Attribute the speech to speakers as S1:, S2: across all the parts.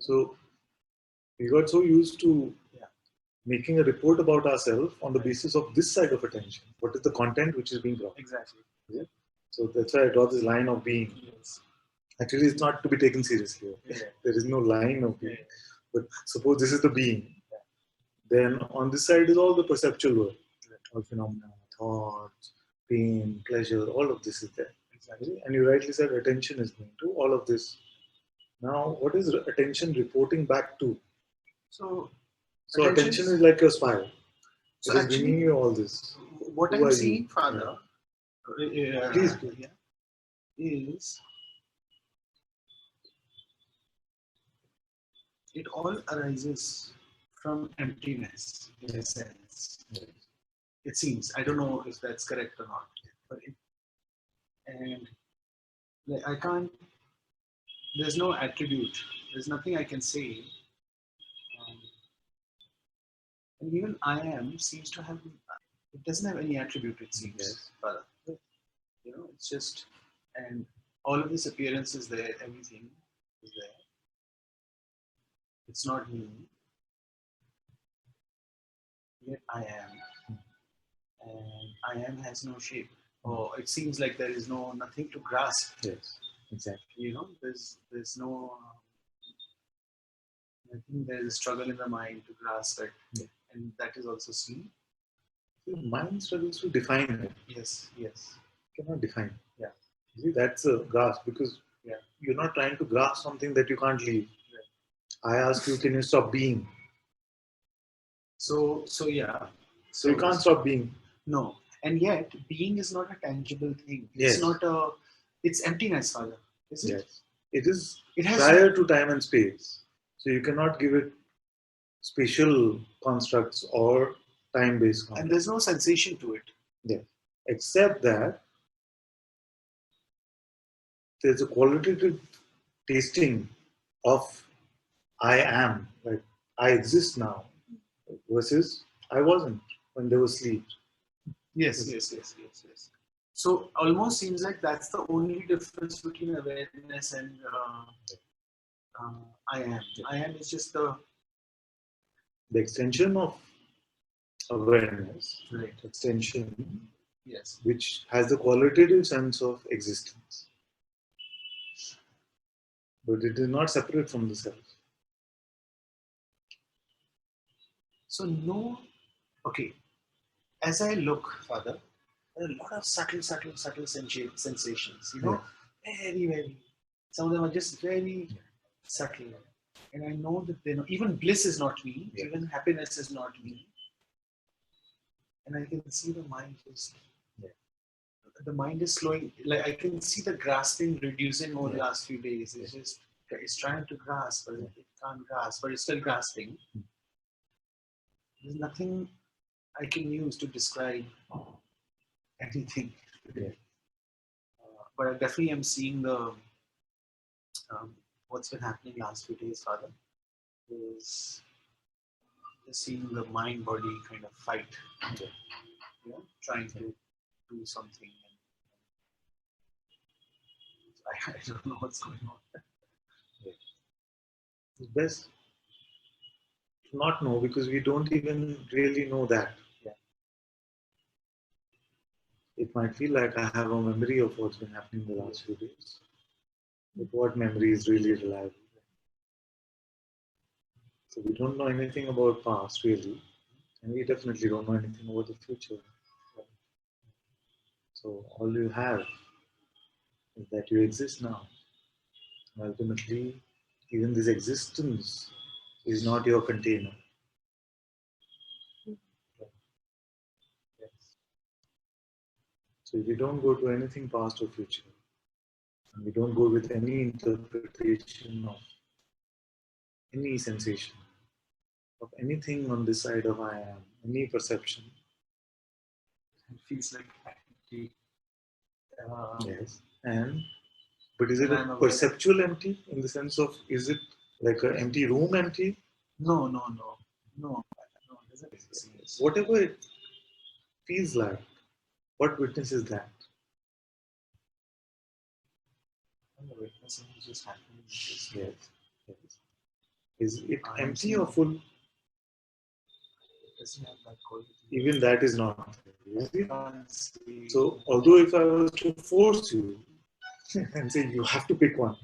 S1: So we got so used to making a report about ourselves on the basis of this side of attention. What is the content which is being brought?
S2: Exactly.
S1: Yeah? So that's why I draw this line of being.
S2: Yes.
S1: Actually, it's not to be taken seriously. Okay? There is no line of being. But suppose this is the being. Then on this side is all the perceptual world. All phenomena, thoughts, pain, pleasure, all of this is there.
S2: Exactly.
S1: And you rightly said attention is going to all of this. Now, what is attention reporting back to?
S2: So
S1: attention is like your spy.
S2: So
S1: it is bringing you all this.
S2: What I'm seeing, Father,
S1: please.
S2: Is it all arises from emptiness in a sense. It seems. I don't know if that's correct or not. But I can't. There's no attribute. There's nothing I can say. And even I am seems to have. It doesn't have any attribute. It seems. Father. You know, it's just, and all of this appearance is there. Everything is there. It's not me. Yet I am. And I am has no shape. Or it seems like there is nothing to grasp.
S1: Yes, exactly.
S2: You know, there's no. I think there is a struggle in the mind to grasp it, and that is also seen.
S1: The mind struggles to define it.
S2: Yes.
S1: You cannot define.
S2: Yeah.
S1: See, that's a grasp because you're not trying to grasp something that you can't leave. I ask you, can you stop being?
S2: So
S1: you can't stop being.
S2: No, and yet being is not a tangible thing.
S1: Yes.
S2: It's not it's emptiness, Father. Is it?
S1: Yes. It is.
S2: It has
S1: prior to time and space. So you cannot give it spatial constructs or time-based constructs.
S2: And there's no sensation to it.
S1: Yes. Except that there's a qualitative tasting of I am, like I exist now, versus I wasn't when there was sleep.
S2: Yes. So almost seems like that's the only difference between awareness and I am. I am is just the
S1: extension of awareness,
S2: right?
S1: Extension,
S2: yes,
S1: which has the qualitative sense of existence, but it is not separate from the self.
S2: So no, okay. As I look, Father, there are a lot of subtle sensations. You know, very. Some of them are just very subtle, and I know that they know. Even bliss is not me. Even happiness is not me. And I can see the mind is. The mind is slowing. Like I can see the grasping reducing over the last few days. It's just it's trying to grasp, but it can't grasp, but it's still grasping. There's nothing I can use to describe anything. But I definitely am seeing the what's been happening last few days, Father, is just seeing the mind-body kind of fight. You know, trying to do something. I don't know what's going on.
S1: It's best to not know because we don't even really know that. It might feel like I have a memory of what's been happening the last few days. But what memory is really reliable? So we don't know anything about past really, and we definitely don't know anything about the future. So all you have is that you exist now. And ultimately, even this existence is not your container. So if you don't go to anything past or future, and we don't go with any interpretation of any sensation, of anything on this side of I am, any perception.
S2: It feels like empty.
S1: Yes. But is it a perceptual empty in the sense of, is it like an empty room empty?
S2: No.
S1: Whatever it feels like, what witnesses that?
S2: The witnessing is just happening.
S1: Yes. Is it
S2: I
S1: empty
S2: see.
S1: or full?
S2: Doesn't have that quality.
S1: Even that is not there. You see?
S2: Can't see.
S1: So, although if I was to force you and say you have to pick one,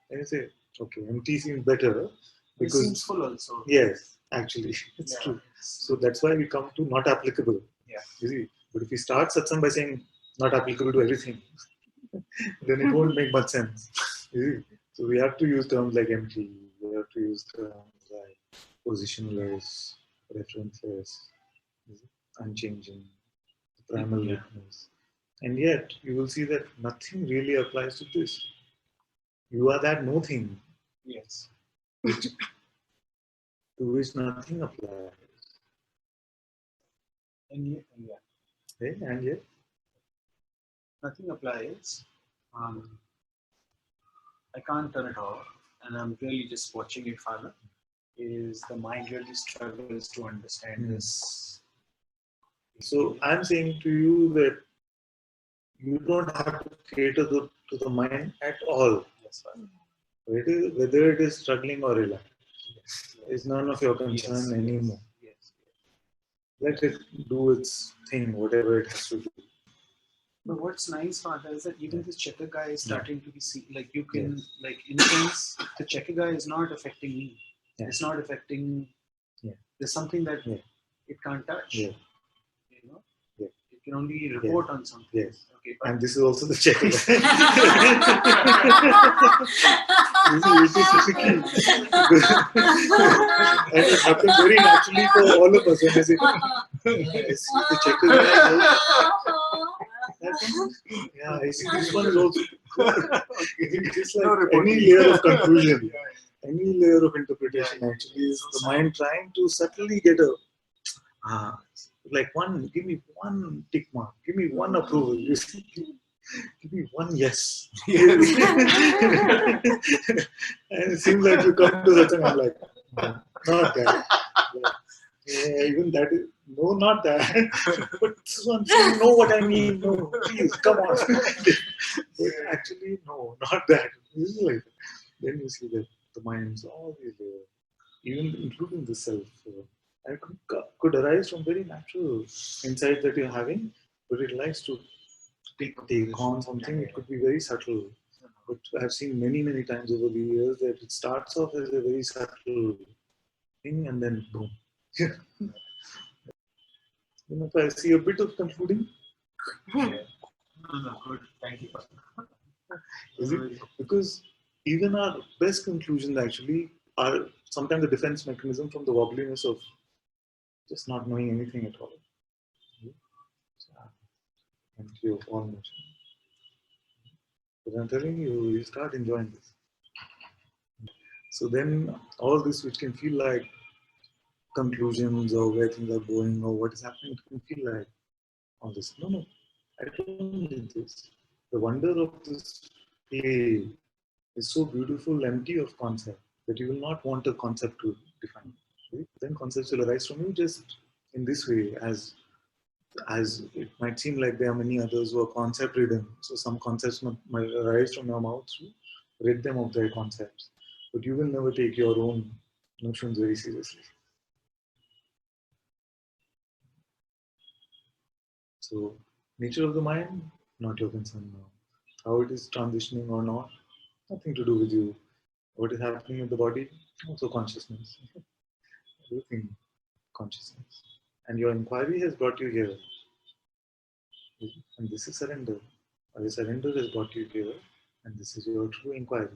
S1: and you say, okay, empty seems better
S2: It
S1: because
S2: seems full also.
S1: yes, actually, it's
S2: Yeah.
S1: true. So that's why we come to not applicable.
S2: Yeah.
S1: You see, but if we start satsang by saying not applicable to everything, then it won't make much sense. You see? So we have to use terms like empty. We have to use terms like positionless, referenceless, unchanging, primal
S2: Yeah.
S1: witness. And yet, you will see that nothing really applies to this. You are that no thing
S2: Yes.
S1: to which nothing applies.
S2: And yeah,
S1: Okay? And yet,
S2: nothing applies. I can't turn it off, and I'm really just watching it, Father. Is the mind really struggles to understand this?
S1: so I'm saying to you that you don't have to cater to the mind at all.
S2: Yes, Father.
S1: Whether it is struggling or relaxed.
S2: Yes.
S1: It's none of your concern
S2: Yes.
S1: anymore.
S2: Yes.
S1: Let it do its thing, whatever it has to do.
S2: But what's nice, Father, is that even
S1: Yeah.
S2: this checker guy is starting to be seen. Like you can,
S1: Yes.
S2: like in a sense, the checker guy is not affecting me.
S1: Yeah.
S2: It's not affecting.
S1: Yeah.
S2: There's something that
S1: Yeah.
S2: it can't touch.
S1: Yeah.
S2: You know.
S1: Yeah.
S2: It can only report on something.
S1: Yes.
S2: Okay. But
S1: And this is also the checker. This is tricky. And it happens very naturally for all of us when they say, I see the checker guy. Yeah, I see this one is also good. It's just like any layer of conclusion, any layer of interpretation actually is the mind trying to subtly get a like give me one tick mark, give me one approval, you see, give me one yes. And it seems like you come to Satsang, I'm like, no, not that. Yeah, even that is, no, not that. But this one, you know what I mean. No, please, come on. But actually, no, not that. This is like, then you see that the mind's always there, even including the self. And it could arise from very natural insight that you're having, but it likes to take on something. It could be very subtle. But I've seen many, many times over the years that it starts off as a very subtle thing and then boom. You know, if I see a bit of concluding,
S2: no, good. Thank you.
S1: is it? Because even our best conclusions actually are sometimes a defense mechanism from the wobbliness of just not knowing anything at all. Empty of all motion. But I'm telling you, you start enjoying this. So then all this which can feel like conclusions or where things are going or what is happening, it can feel like all this. No, no, I don't need this. The wonder of this play is so beautiful, empty of concept, that you will not want a concept to define. Right? Then concepts will arise from you just in this way, as it might seem like there are many others who are concept ridden. So some concepts might arise from your mouth to rid them of their concepts. But you will never take your own notions very seriously. So nature of the mind, not your concern now. How it is transitioning or not, nothing to do with you. What is happening in the body, also consciousness. Everything consciousness. And your inquiry has brought you here. And this is surrender. Or your surrender has brought you here. And this is your true inquiry.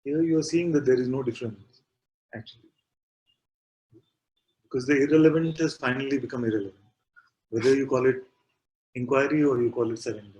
S1: Here you are seeing that there is no difference, actually. Because the irrelevant has finally become irrelevant. Whether you call it inquiry or you call it surrender.